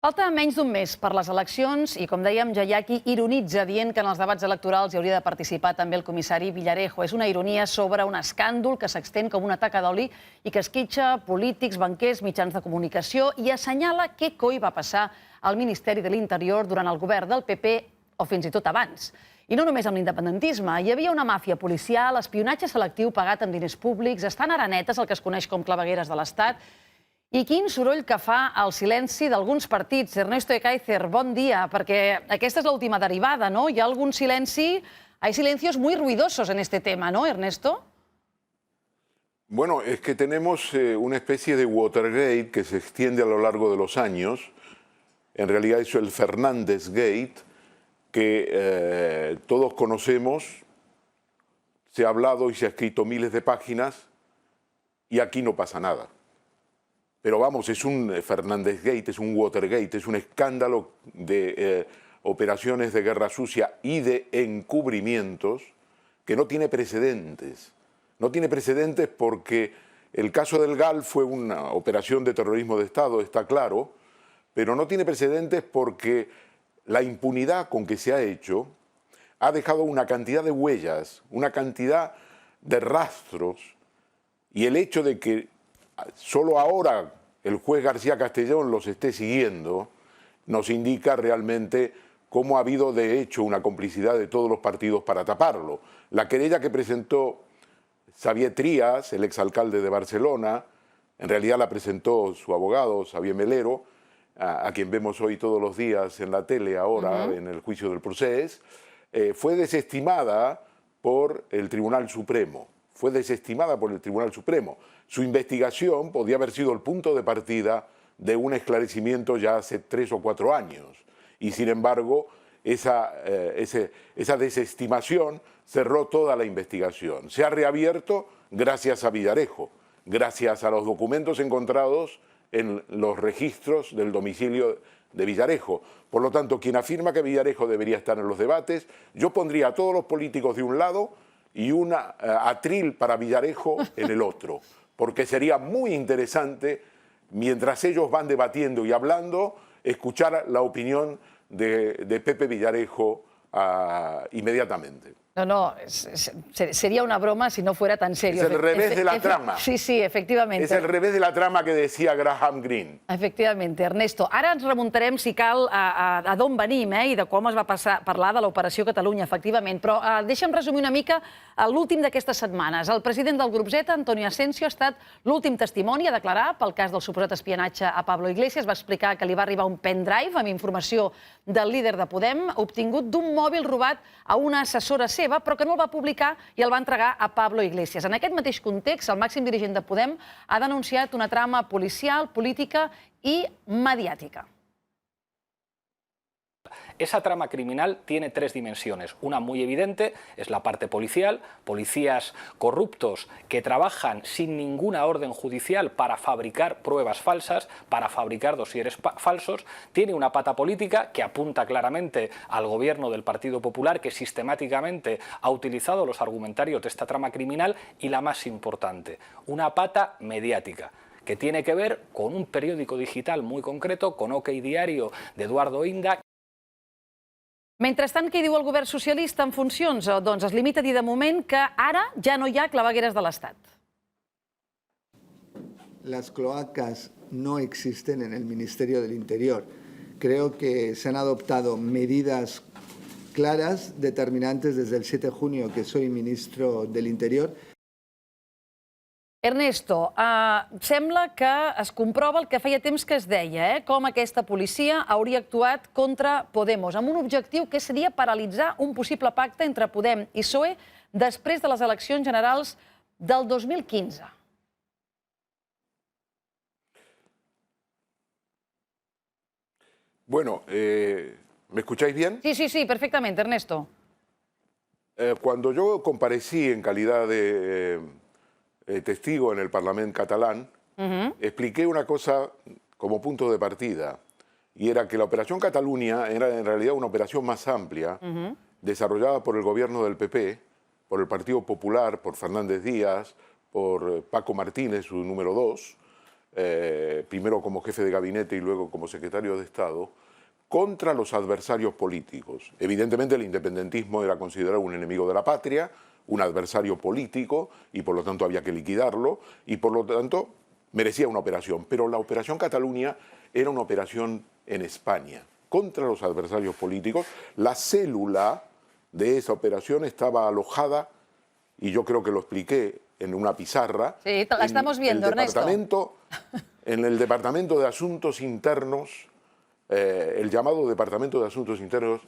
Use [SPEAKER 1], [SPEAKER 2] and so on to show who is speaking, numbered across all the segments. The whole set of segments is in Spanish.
[SPEAKER 1] Falta menys d'un mes per les eleccions i, com dèiem, ja hi ha qui ironitza dient que en els debats electorals hi hauria de participar també el comissari Villarejo. És una ironia sobre un escàndol que s'extén com una taca d'oli i que esquitxa polítics, banquers, mitjans de comunicació i assenyala què coi va passar al Ministeri de l'Interior durant el govern del PP o fins i tot abans. I no només amb l'independentisme. Hi havia una màfia policial, espionatge selectiu pagat amb diners públics, estan aranetes, el que es coneix com clavegueres de l'Estat. I quin soroll que fa el silenci d'alguns partits. Ernesto Ekaizer, bon dia, perquè aquesta és l'última derivada, ¿no? Hi ha algun silenci, hay silencios muy ruidosos en este tema, ¿no, Ernesto?
[SPEAKER 2] Bueno, es que tenemos una especie de Watergate que se extiende a lo largo de los años. En realidad es el Fernández Gate, que todos conocemos. Se ha hablado y se ha escrito miles de páginas y aquí no pasa nada. Pero vamos, es un Fernández Gate, es un Watergate, es un escándalo de operaciones de guerra sucia y de encubrimientos que no tiene precedentes. No tiene precedentes porque el caso del GAL fue una operación de terrorismo de Estado, está claro, pero no tiene precedentes porque la impunidad con que se ha hecho ha dejado una cantidad de huellas, una cantidad de rastros, y el hecho de que solo ahora el juez García Castellón los esté siguiendo nos indica realmente cómo ha habido de hecho una complicidad de todos los partidos para taparlo. La querella que presentó Xavier Trias, el exalcalde de Barcelona, en realidad la presentó su abogado, Xavier Melero, a quien vemos hoy todos los días en la tele ahora, en el juicio del Procés, fue desestimada por el Tribunal Supremo. Fue desestimada por el Tribunal Supremo. Su investigación podía haber sido el punto de partida de un esclarecimiento ya hace 3 o 4 años. Y sin embargo, esa desestimación cerró toda la investigación. Se ha reabierto gracias a Villarejo, gracias a los documentos encontrados en los registros del domicilio de Villarejo. Por lo tanto, quien afirma que Villarejo debería estar en los debates, yo pondría a todos los políticos de un lado y un atril para Villarejo en el otro, porque sería muy interesante, mientras ellos van debatiendo y hablando, escuchar la opinión de Pepe Villarejo inmediatamente.
[SPEAKER 1] No, sería una broma si no fuera tan serio.
[SPEAKER 2] Es el revés de la trama.
[SPEAKER 1] Sí, sí, efectivament.
[SPEAKER 2] És el revés de la trama que decía Graham Greene.
[SPEAKER 1] Efectivament, Ernesto. Ara ens remuntarem, si cal, a d'on venim i de com es va parlar de l'Operació Catalunya, efectivament. Però deixa'm resumir una mica l'últim d'aquestes setmanes. El president del grup Z, Antonio Asensio, ha estat l'últim testimoni a declarar pel cas del suposat espionatge a Pablo Iglesias. Va explicar que li va arribar un pendrive amb informació del líder de Podem obtingut d'un mòbil robat a una assessora seva, però que no el va publicar i el va entregar a Pablo Iglesias. En aquest mateix context, el màxim dirigent de Podem ha denunciat una trama policial, política i mediàtica.
[SPEAKER 3] Esa trama criminal tiene 3 dimensiones. Una muy evidente es la parte policial, policías corruptos que trabajan sin ninguna orden judicial para fabricar pruebas falsas, para fabricar dosieres falsos. Tiene una pata política que apunta claramente al gobierno del Partido Popular, que sistemáticamente ha utilizado los argumentarios de esta trama criminal, y la más importante, una pata mediática, que tiene que ver con un periódico digital muy concreto, con OK Diario de Eduardo Inda.
[SPEAKER 1] Mentrestant, què diu el govern socialista en funcions? Doncs es limita a dir de moment que ara ja no hi ha clavegueres de l'Estat.
[SPEAKER 4] Las cloacas no existen en el Ministerio del Interior. Creo que se han adoptado medidas claras, determinantes desde el 7 de junio que soy ministro del Interior.
[SPEAKER 1] Ernesto, sembla que es comprova el que feia temps que es deia, com aquesta policia hauria actuat contra Podemos, amb un objectiu que seria paralitzar un possible pacte entre Podem i PSOE després de les eleccions generals del 2015.
[SPEAKER 2] Bueno, ¿me escucháis bien?
[SPEAKER 1] Sí, perfectamente, Ernesto.
[SPEAKER 2] Cuando yo comparecí en calidad de testigo en el Parlamento catalán, expliqué una cosa como punto de partida, y era que la Operación Cataluña era en realidad una operación más amplia, desarrollada por el gobierno del PP, por el Partido Popular, por Fernández Díaz, por Paco Martínez, su número 2, primero como jefe de gabinete y luego como secretario de Estado, contra los adversarios políticos. Evidentemente el independentismo era considerado un enemigo de la patria, un adversario político, y por lo tanto había que liquidarlo, y por lo tanto merecía una operación. Pero la Operación Cataluña era una operación en España, contra los adversarios políticos. La célula de esa operación estaba alojada, y yo creo que lo expliqué en una pizarra,
[SPEAKER 1] sí, la estamos viendo, Ernesto.
[SPEAKER 2] En el Departamento de Asuntos Internos, el llamado Departamento de Asuntos Internos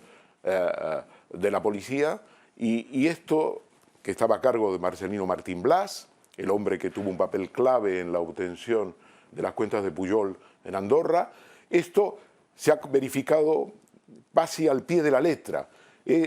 [SPEAKER 2] de la Policía, y esto que estaba a cargo de Marcelino Martín Blas, el hombre que tuvo un papel clave en la obtención de las cuentas de Pujol en Andorra. Esto se ha verificado casi al pie de la letra.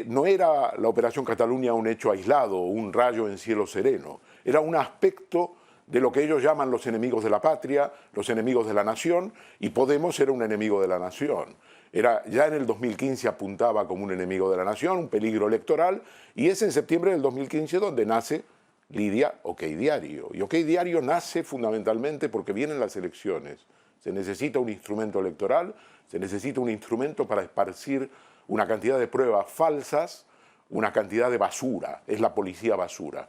[SPEAKER 2] No era la Operación Cataluña un hecho aislado, un rayo en cielo sereno. Era un aspecto de lo que ellos llaman los enemigos de la patria, los enemigos de la nación, y Podemos era un enemigo de la nación. Ya en el 2015 apuntaba como un enemigo de la nación, un peligro electoral, y es en septiembre del 2015 donde nace Lidia OK Diario. Y OK Diario nace fundamentalmente porque vienen las elecciones. Se necesita un instrumento electoral, se necesita un instrumento para esparcir una cantidad de pruebas falsas, una cantidad de basura, es la policía basura.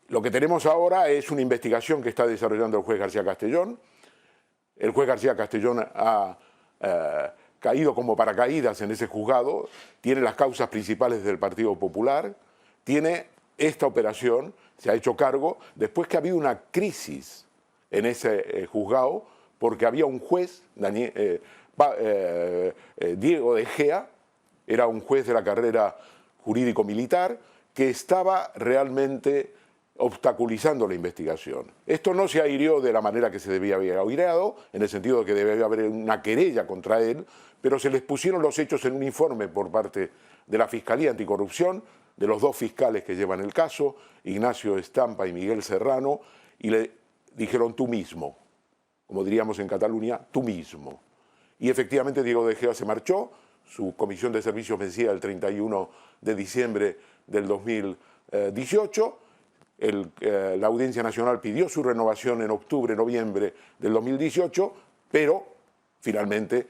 [SPEAKER 2] Lo que tenemos ahora es una investigación que está desarrollando el juez García Castellón. El juez García Castellón ha caído como paracaídas en ese juzgado, tiene las causas principales del Partido Popular, tiene esta operación, se ha hecho cargo, después que ha habido una crisis en ese juzgado, porque había un juez, Diego de Gea, era un juez de la carrera jurídico-militar, que estaba realmente obstaculizando la investigación. Esto no se airió de la manera que se debía haber aireado, en el sentido de que debía haber una querella contra él, pero se les pusieron los hechos en un informe por parte de la Fiscalía Anticorrupción, de los dos fiscales que llevan el caso, Ignacio Estampa y Miguel Serrano, y le dijeron tú mismo, como diríamos en Cataluña, tú mismo. Y efectivamente Diego de Gea se marchó, su comisión de servicios vencía el 31 de diciembre del 2018, la Audiencia Nacional pidió su renovación en octubre, noviembre del 2018, pero finalmente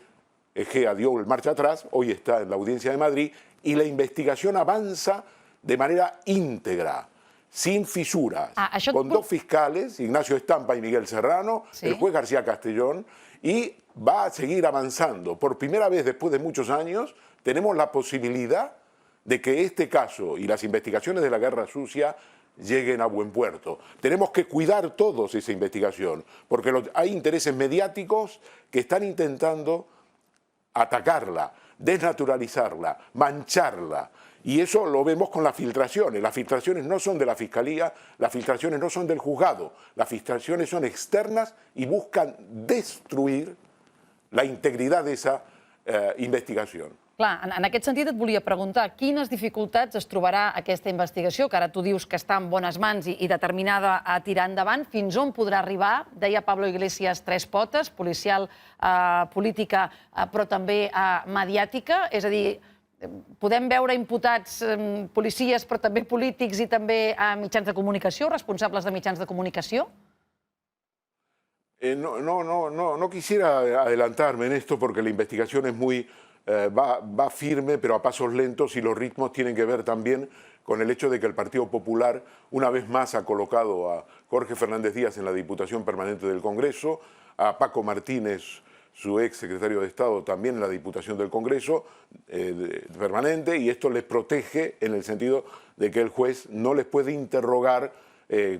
[SPEAKER 2] Gea dio el marcha atrás, hoy está en la Audiencia de Madrid, y la investigación avanza de manera íntegra, sin fisuras, con dos fiscales, Ignacio Estampa y Miguel Serrano, sí, el juez García Castellón, y va a seguir avanzando. Por primera vez después de muchos años tenemos la posibilidad de que este caso y las investigaciones de la guerra sucia lleguen a buen puerto. Tenemos que cuidar todos esa investigación, porque hay intereses mediáticos que están intentando atacarla, desnaturalizarla, mancharla. Y eso lo vemos con las filtraciones. Las filtraciones no son de la Fiscalía, las filtraciones no son del juzgado, las filtraciones son externas y buscan destruir la integritat d'esa investigació.
[SPEAKER 1] Clar, en aquest sentit et volia preguntar quines dificultats es trobarà aquesta investigació, que ara tu dius que està en bones mans i determinada a tirar endavant, fins on podrà arribar, deia Pablo Iglesias, tres potes, policial, política, però també mediàtica, és a dir, podem veure imputats policies però també polítics i també mitjans de comunicació, responsables de mitjans de comunicació?
[SPEAKER 2] No quisiera adelantarme en esto porque la investigación es va firme pero a pasos lentos y los ritmos tienen que ver también con el hecho de que el Partido Popular una vez más ha colocado a Jorge Fernández Díaz en la Diputación Permanente del Congreso, a Paco Martínez, su ex secretario de Estado, también en la Diputación del Congreso permanente, y esto les protege en el sentido de que el juez no les puede interrogar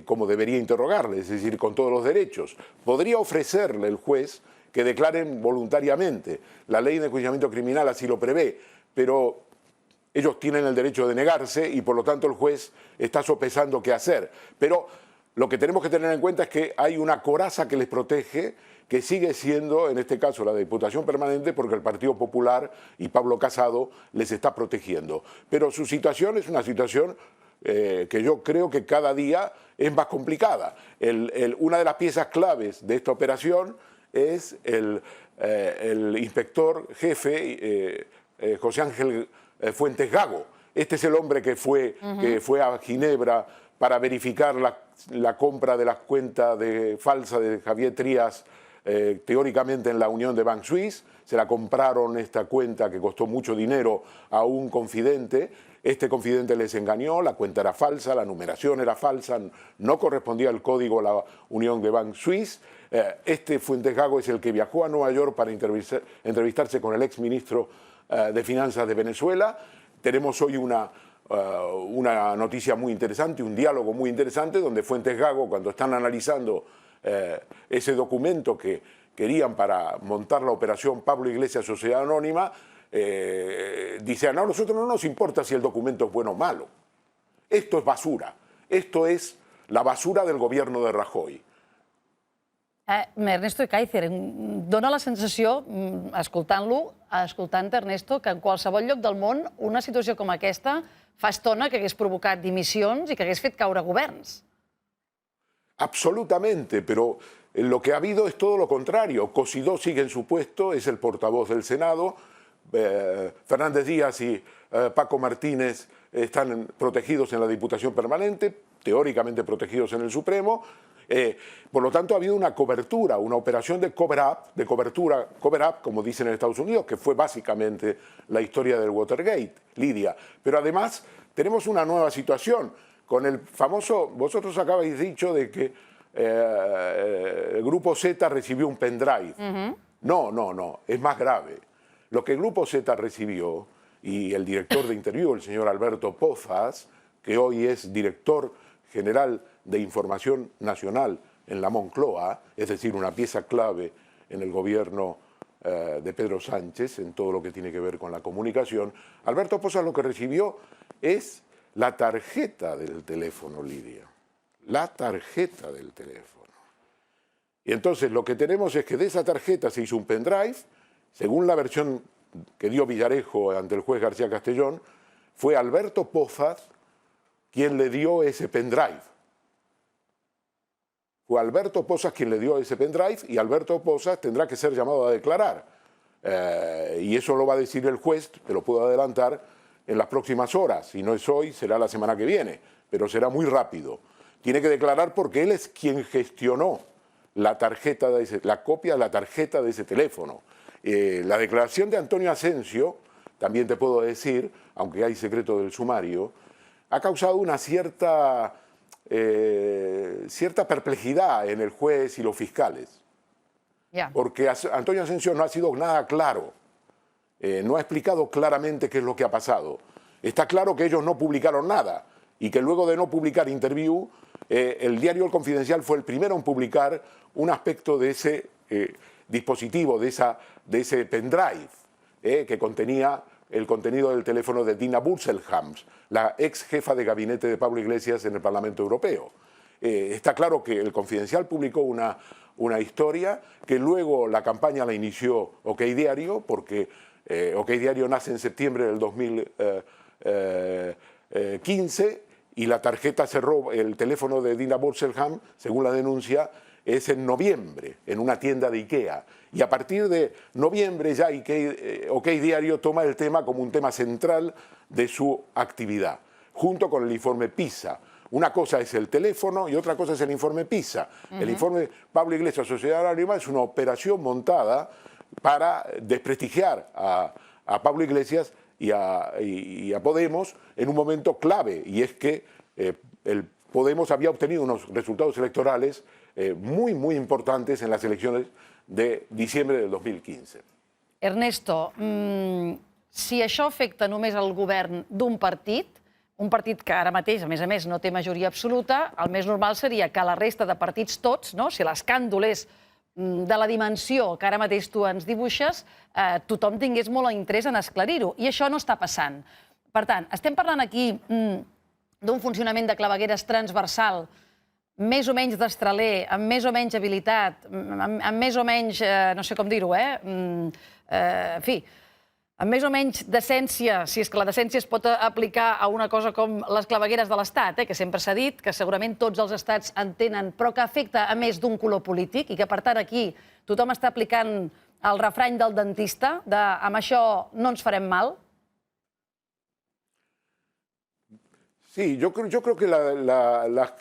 [SPEAKER 2] como debería interrogarles, es decir, con todos los derechos. Podría ofrecerle el juez que declaren voluntariamente. La ley de enjuiciamiento criminal así lo prevé, pero ellos tienen el derecho de negarse y por lo tanto el juez está sopesando qué hacer. Pero lo que tenemos que tener en cuenta es que hay una coraza que les protege, que sigue siendo, en este caso, la Diputación Permanente, porque el Partido Popular y Pablo Casado les está protegiendo. Pero su situación es una situación que yo creo que cada día es más complicada. Una de las piezas claves de esta operación es el inspector jefe José Ángel Fuentes Gago. Este es el hombre que fue a Ginebra para verificar la compra de las cuentas falsas de Javier Trías, teóricamente en la unión de Bank Suisse. Se la compraron esta cuenta que costó mucho dinero a un confidente. Este confidente les engañó, la cuenta era falsa, la numeración era falsa, no correspondía al código a la unión de Bank Suisse. Este Fuentes Gago es el que viajó a Nueva York para entrevistarse con el exministro de Finanzas de Venezuela. Tenemos hoy una noticia muy interesante, un diálogo muy interesante, donde Fuentes Gago, cuando están analizando ese documento que querían para montar la operación Pablo Iglesias Sociedad Anónima, dice, no, a nosotros no nos importa si el documento es bueno o malo. Esto es basura. Esto es la basura del gobierno de Rajoy.
[SPEAKER 1] Ernesto Ekaizer, dona la sensació, escoltant Ernesto, que en qualsevol lloc del món una situació com aquesta fa estona que hagués provocat dimissions i que hagués fet caure governs.
[SPEAKER 2] Absolutamente, pero lo que ha habido es todo lo contrario. Cosidó sigue en su puesto, es el portavoz del Senado. Fernández Díaz y Paco Martínez están protegidos en la Diputación Permanente, teóricamente protegidos en el Supremo. Por lo tanto, ha habido una cobertura, una operación de cobertura, como dicen en Estados Unidos, que fue básicamente la historia del Watergate, Lidia. Pero además tenemos una nueva situación con el famoso, vosotros acabáis dicho de que el Grupo Z recibió un pendrive. No, es más grave. Lo que el Grupo Z recibió, y el director de Interior, el señor Alberto Pozas, que hoy es director general de Información Nacional en la Moncloa, es decir, una pieza clave en el gobierno de Pedro Sánchez, en todo lo que tiene que ver con la comunicación. Alberto Pozas lo que recibió es la tarjeta del teléfono, Lidia. La tarjeta del teléfono. Y entonces lo que tenemos es que de esa tarjeta se hizo un pendrive, según la versión que dio Villarejo ante el juez García Castellón, fue Alberto Pozas quien le dio ese pendrive. Fue Alberto Pozas quien le dio ese pendrive y Alberto Pozas tendrá que ser llamado a declarar. Y eso lo va a decir el juez, te lo puedo adelantar, en las próximas horas. Si no es hoy, será la semana que viene, pero será muy rápido. Tiene que declarar porque él es quien gestionó la tarjeta la copia de la tarjeta de ese teléfono. La declaración de Antonio Asensio, también te puedo decir, aunque hay secreto del sumario, ha causado una cierta perplejidad en el juez y los fiscales. Porque Antonio Asensio no ha sido nada claro, no ha explicado claramente qué es lo que ha pasado. Está claro que ellos no publicaron nada y que luego de no publicar Interview, el diario El Confidencial fue el primero en publicar un aspecto de ese dispositivo, de ese pendrive, que contenía el contenido del teléfono de Dina Burselhams, la ex jefa de gabinete de Pablo Iglesias en el Parlamento Europeo. Está claro que El Confidencial publicó una historia que luego la campaña la inició OK Diario, porque OK Diario nace en septiembre del 2015 y la tarjeta se roba, el teléfono de Dina Burselhams, según la denuncia, es en noviembre, en una tienda de IKEA. Y a partir de noviembre ya OK Diario toma el tema como un tema central de su actividad, junto con el informe PISA. Una cosa es el teléfono y otra cosa es el informe PISA. El informe Pablo Iglesias Sociedad Anónima es una operación montada para desprestigiar a Pablo Iglesias y a Podemos en un momento clave, y es que el Podemos había obtenido unos resultados electorales muy, muy importantes en las elecciones de diciembre del 2015.
[SPEAKER 1] Ernesto, si això afecta només el govern d'un partit que ara mateix, a més, no té majoria absoluta, el més normal seria que la resta de partits tots, no? Si l'escàndol és de la dimensió que ara mateix tu ens dibuixes, tothom tingués molt interès en esclarir-ho. I això no està passant. Per tant, estem parlant aquí d'un funcionament de clavegueres transversal, més o menys destraler, amb més o menys habilitat, amb més o menys, no sé com dir-ho, en fi, amb més o menys decència, si és que la decència es pot aplicar a una cosa com les clavegueres de l'Estat, que sempre s'ha dit que segurament tots els estats en tenen, però que afecta a més d'un color polític i que, per tant, aquí tothom està aplicant el refrany del dentista de amb això no ens farem mal?
[SPEAKER 2] Sí, yo creo que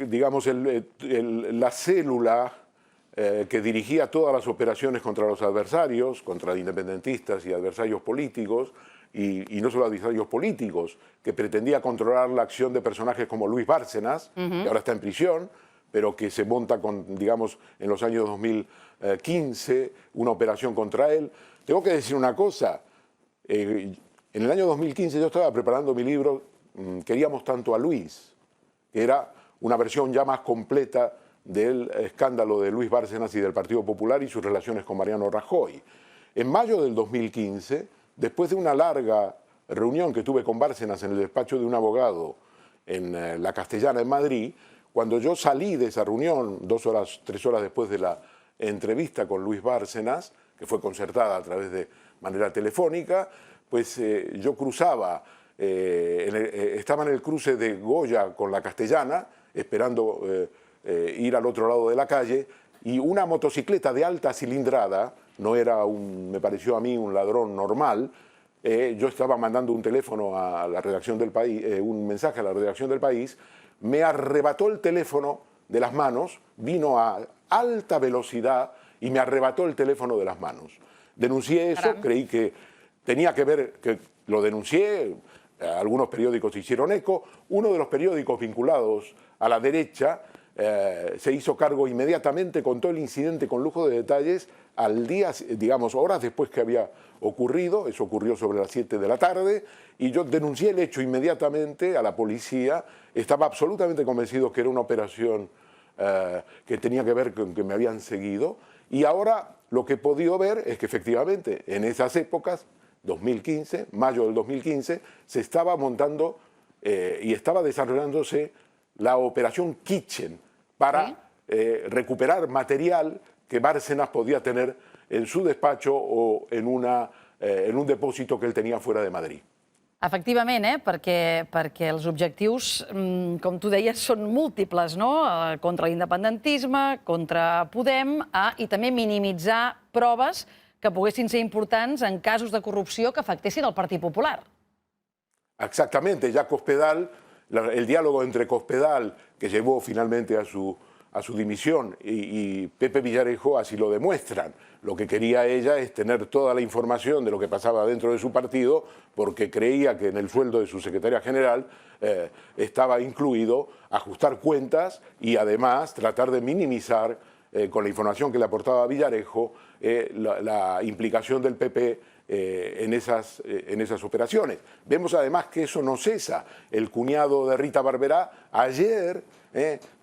[SPEAKER 2] digamos, la célula que dirigía todas las operaciones contra los adversarios, contra independentistas y adversarios políticos, y no solo adversarios políticos, que pretendía controlar la acción de personajes como Luis Bárcenas, que ahora está en prisión, pero que se monta digamos, en los años 2015 una operación contra él. Tengo que decir una cosa, en el año 2015 yo estaba preparando mi libro Queríamos tanto a Luis, que era una versión ya más completa del escándalo de Luis Bárcenas y del Partido Popular y sus relaciones con Mariano Rajoy. En mayo del 2015, después de una larga reunión que tuve con Bárcenas en el despacho de un abogado en la Castellana en Madrid, cuando yo salí de esa reunión, 2 horas, 3 horas después de la entrevista con Luis Bárcenas, que fue concertada a través de manera telefónica, pues yo cruzaba, estaba en el cruce de Goya con la Castellana, esperando ir al otro lado de la calle, y una motocicleta de alta cilindrada, no era me pareció a mí un ladrón normal, yo estaba mandando un teléfono a la redacción del País, un mensaje a la redacción del País, me arrebató el teléfono de las manos, vino a alta velocidad y me arrebató el teléfono de las manos. Denuncié eso, creí que tenía que ver, que lo denuncié, algunos periódicos hicieron eco, uno de los periódicos vinculados a la derecha se hizo cargo inmediatamente, contó el incidente con lujo de detalles al día, digamos, horas después que había ocurrido, eso ocurrió sobre las 7 de la tarde, y yo denuncié el hecho inmediatamente a la policía, estaba absolutamente convencido que era una operación que tenía que ver con que me habían seguido, y ahora lo que he podido ver es que efectivamente en esas épocas, 2015, mayo del 2015, se estaba montando y estaba desarrollándose la operación Kitchen para recuperar material que Bárcenas podía tener en su despacho o en un depòsit que él tenía fuera de Madrid.
[SPEAKER 1] Efectivament, perquè els objectius, com tu deies, són múltiples, no? Contra l'independentisme, contra Podem, i també minimitzar proves que poguessin ser importants en casos de corrupció que afectessin el Partit Popular.
[SPEAKER 2] Exactamente, ya Cospedal, el diálogo entre Cospedal, que llevó finalmente a su dimisión, y Pepe Villarejo así lo demuestran. Lo que quería ella es tener toda la información de lo que pasaba dentro de su partido, porque creía que en el sueldo de su secretaria general estaba incluido ajustar cuentas y además tratar de minimizar con la información que le aportaba Villarejo la implicación del PP en esas operaciones. Vemos además que eso no cesa. El cuñado de Rita Barberá ayer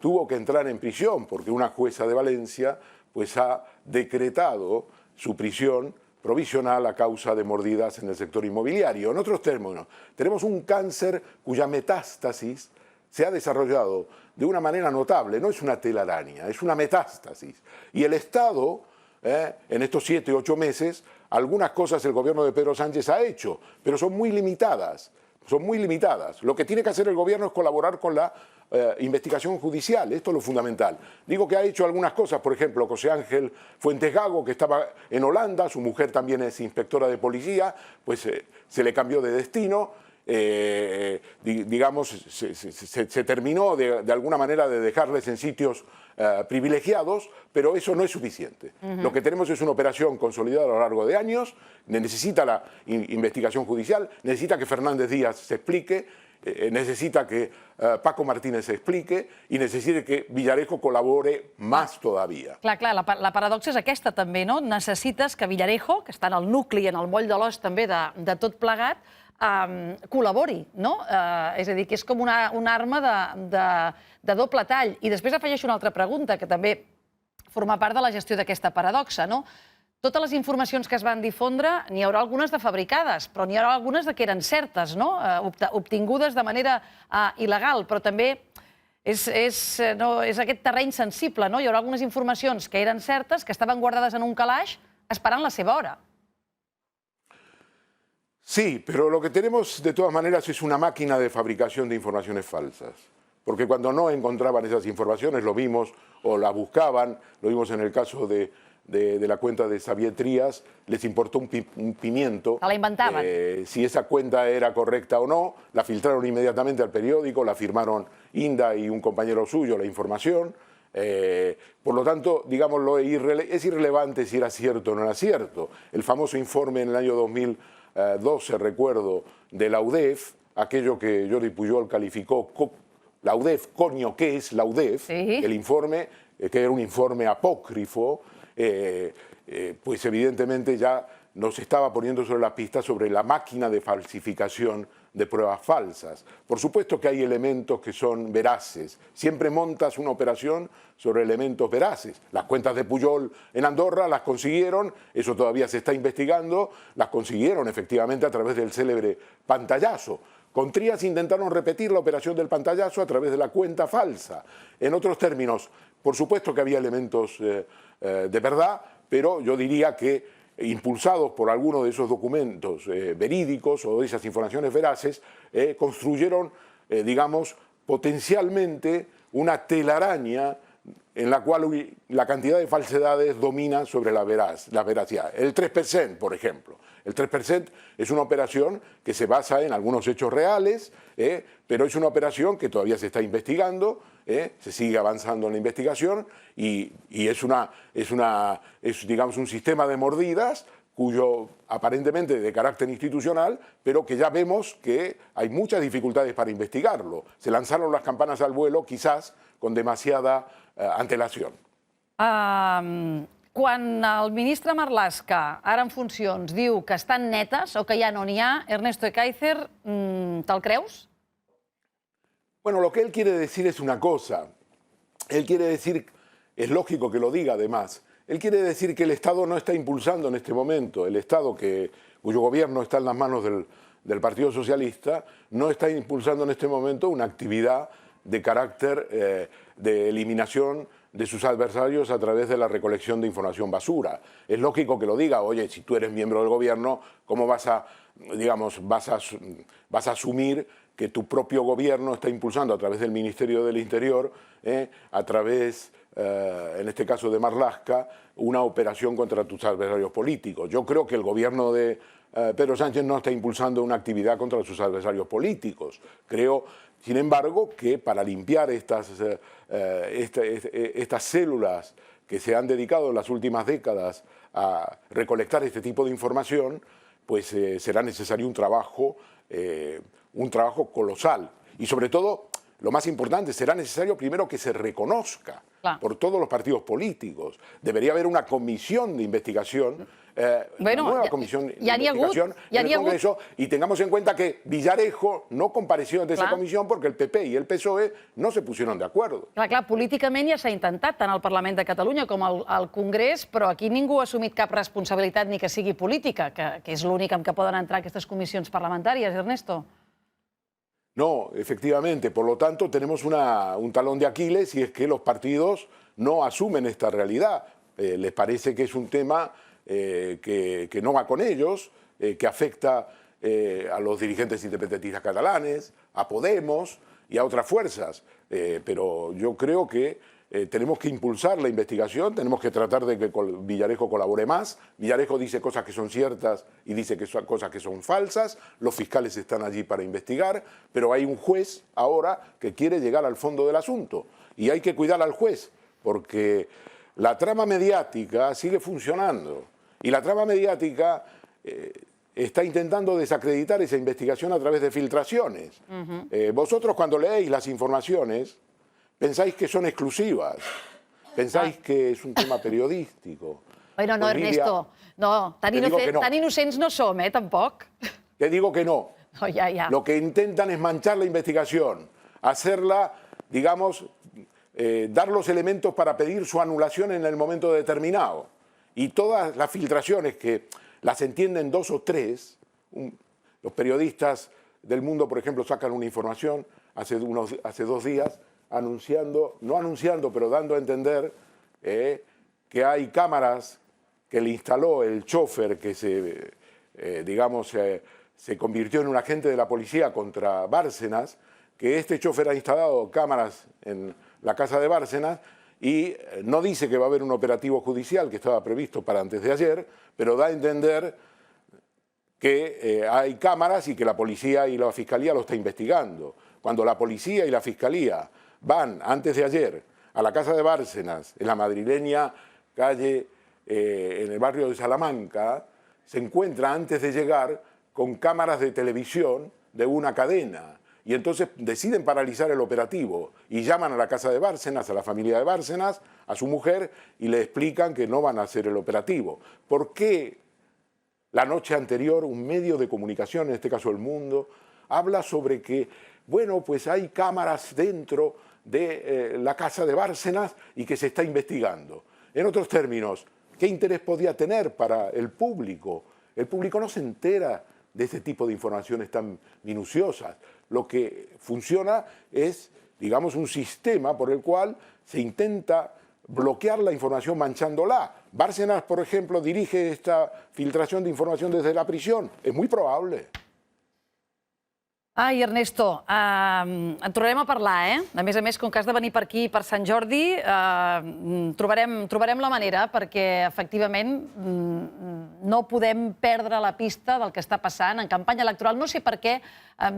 [SPEAKER 2] tuvo que entrar en prisión porque una jueza de Valencia pues ha decretado su prisión provisional a causa de mordidas en el sector inmobiliario. En otros términos, tenemos un cáncer cuya metástasis se ha desarrollado de una manera notable, no es una telaraña, es una metástasis. Y el Estado, en estos 7 u 8 meses, algunas cosas el gobierno de Pedro Sánchez ha hecho, pero son muy limitadas. Son muy limitadas. Lo que tiene que hacer el gobierno es colaborar con la investigación judicial, esto es lo fundamental. Digo que ha hecho algunas cosas, por ejemplo, José Ángel Fuentes Gago, que estaba en Holanda, su mujer también es inspectora de policía, pues se le cambió de destino, digamos, se terminó de alguna manera de dejarles en sitios privilegiados, pero eso no es suficiente. Lo que tenemos es una operación consolidada a lo largo de años, necesita la investigación judicial, necesita que Fernández Díaz se explique, necesita que Paco Martínez se explique i necessita que Villarejo col·labore més todavía.
[SPEAKER 1] Clar, la paradoxa és aquesta també, no? Necessites que Villarejo, que està en el nucli, en el moll de l'os també de tot plegat, col·labori, no? És a dir, que és com una arma de doble tall. I després afegeixo una altra pregunta, que també forma part de la gestió d'aquesta paradoxa, no? Totes les informacions que es van difondre, n'hi haurà algunes de fabricades, però n'hi haurà algunes que eren certes, no? Obtingudes de manera il·legal, però també és aquest terreny sensible, no? Hi haurà algunes informacions que eren certes, que estaven guardades en un calaix, esperant la seva hora.
[SPEAKER 2] Sí, pero lo que tenemos de todas maneras es una máquina de fabricación de informaciones falsas. Porque cuando no encontraban esas informaciones, lo vimos o las buscaban, lo vimos en el caso de de la cuenta de Xavier Trías les importó un pimiento.
[SPEAKER 1] Se la inventaban.
[SPEAKER 2] Si esa cuenta era correcta o no, la filtraron inmediatamente al periódico, la firmaron Inda y un compañero suyo, la información. Por lo tanto, digámoslo, es irrelevante si era cierto o no era cierto. El famoso informe en el año 2012, recuerdo, de la UDEF, aquello que Jordi Pujol calificó, la UDEF, coño, ¿qué es la UDEF?
[SPEAKER 1] Sí.
[SPEAKER 2] El informe, que era un informe apócrifo, pues evidentemente ya nos estaba poniendo sobre la pista sobre la máquina de falsificación de pruebas falsas. Por supuesto que hay elementos que son veraces. Siempre montas una operación sobre elementos veraces. Las cuentas de Pujol en Andorra las consiguieron, eso todavía se está investigando, las consiguieron efectivamente a través del célebre pantallazo. Con Trías intentaron repetir la operación del pantallazo a través de la cuenta falsa. En otros términos, por supuesto que había elementos de verdad, pero yo diría que impulsados por alguno de esos documentos verídicos o de esas informaciones veraces, construyeron, digamos, potencialmente una telaraña en la cual la cantidad de falsedades domina sobre la veracidad. El 3%, por ejemplo. El 3% es una operación que se basa en algunos hechos reales, pero es una operación que todavía se está investigando, se sigue avanzando en la investigación y es digamos, un sistema de mordidas cuyo aparentemente de carácter institucional, pero que ya vemos que hay muchas dificultades para investigarlo. Se lanzaron las campanas al vuelo, quizás con demasiada antelación.
[SPEAKER 1] Quan el ministre Marlaska, ara en funcions, diu que estan netes o que ja no n'hi ha, Ernesto Ekaizer, te'l creus?
[SPEAKER 2] Bueno, lo que él quiere decir es una cosa. Él quiere decir, es lógico que lo diga además, él quiere decir que el Estado no está impulsando en este momento, el Estado cuyo gobierno está en las manos del Partido Socialista, no está impulsando en este momento una actividad de carácter de eliminación de sus adversarios a través de la recolección de información basura. Es lógico que lo diga, oye, si tú eres miembro del gobierno, ¿cómo vas a asumir que tu propio gobierno está impulsando a través del Ministerio del Interior, a través, en este caso de Marlaska, una operación contra tus adversarios políticos? Yo creo que el gobierno de Pedro Sánchez no está impulsando una actividad contra sus adversarios políticos. Creo, sin embargo, que para limpiar estas células que se han dedicado en las últimas décadas a recolectar este tipo de información, pues será necesario un trabajo colosal. Y sobre todo, lo más importante, será necesario primero que se reconozca por todos los partidos políticos. Debería haber una comisión de investigación, una nueva comisión de investigación en el Congreso, y tengamos en cuenta que Villarejo no compareció ante esa comissió porque el PP i el PSOE no se pusieron de acuerdo.
[SPEAKER 1] Clar, políticament ja s'ha intentat, tant al Parlament de Catalunya com al Congrés, però aquí ningú ha assumit cap responsabilitat ni que sigui política, que és l'únic amb què poden entrar aquestes comissions parlamentàries, Ernesto.
[SPEAKER 2] No, efectivamente. Por lo tanto, tenemos un talón de Aquiles y es que los partidos no asumen esta realidad. Les parece que es un tema que no va con ellos, que afecta a los dirigentes independentistas catalanes, a Podemos y a otras fuerzas. Pero yo creo que tenemos que impulsar la investigación, tenemos que tratar de que Villarejo colabore más. Villarejo dice cosas que son ciertas y dice que son cosas que son falsas. Los fiscales están allí para investigar, pero hay un juez ahora que quiere llegar al fondo del asunto. Y hay que cuidar al juez, porque la trama mediática sigue funcionando. Y la trama mediática está intentando desacreditar esa investigación a través de filtraciones. Vosotros cuando leéis las informaciones pensáis que son exclusivas, pensáis que es un tema periodístico.
[SPEAKER 1] Bueno, no, Ernesto, no, tan innocents no som, tampoc.
[SPEAKER 2] Te digo que no.
[SPEAKER 1] Oh, ya.
[SPEAKER 2] Lo que intentan es manchar la investigación, hacerla, digamos, dar los elementos para pedir su anulación en el momento determinado. Y todas las filtraciones que las entienden dos o tres, los periodistas del mundo, por ejemplo, sacan una información hace 2 días, no anunciando, pero dando a entender que hay cámaras que le instaló el chofer que se convirtió en un agente de la policía contra Bárcenas, que este chofer ha instalado cámaras en la casa de Bárcenas y no dice que va a haber un operativo judicial que estaba previsto para antes de ayer, pero da a entender que hay cámaras y que la policía y la fiscalía lo está investigando. Cuando la policía y la fiscalía van antes de ayer a la casa de Bárcenas, en la madrileña calle, en el barrio de Salamanca, se encuentra antes de llegar con cámaras de televisión de una cadena. Y entonces deciden paralizar el operativo y llaman a la casa de Bárcenas, a la familia de Bárcenas, a su mujer, y le explican que no van a hacer el operativo. ¿Por qué la noche anterior un medio de comunicación, en este caso El Mundo, habla sobre que, bueno, pues hay cámaras dentro de la casa de Bárcenas y que se está investigando? En otros términos, ¿qué interés podía tener para el público? El público no se entera de este tipo de informaciones tan minuciosas. Lo que funciona es, digamos, un sistema por el cual se intenta bloquear la información manchándola. Bárcenas, por ejemplo, dirige esta filtración de información desde la prisión. Es muy probable.
[SPEAKER 1] Ai, Ernesto, en tornarem a parlar, eh? A més, com que has de venir per aquí per Sant Jordi, trobarem la manera perquè, efectivament, no podem perdre la pista del que està passant en campanya electoral. No sé per què,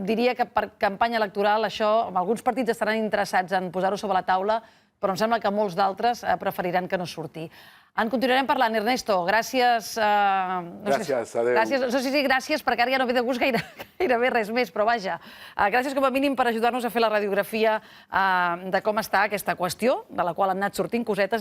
[SPEAKER 1] diria que per campanya electoral això, alguns partits estaran interessats en posar-ho sobre la taula, però em sembla que molts d'altres preferiran que no surti. En continuarem parlant, Ernesto. Gràcies.
[SPEAKER 2] Gràcies, adéu.
[SPEAKER 1] No sé si gràcies, perquè ara ja no ve de gust gairebé res més, però vaja. Gràcies com a mínim per ajudar-nos a fer la radiografia de com està aquesta qüestió, de la qual han anat sortint cosetes.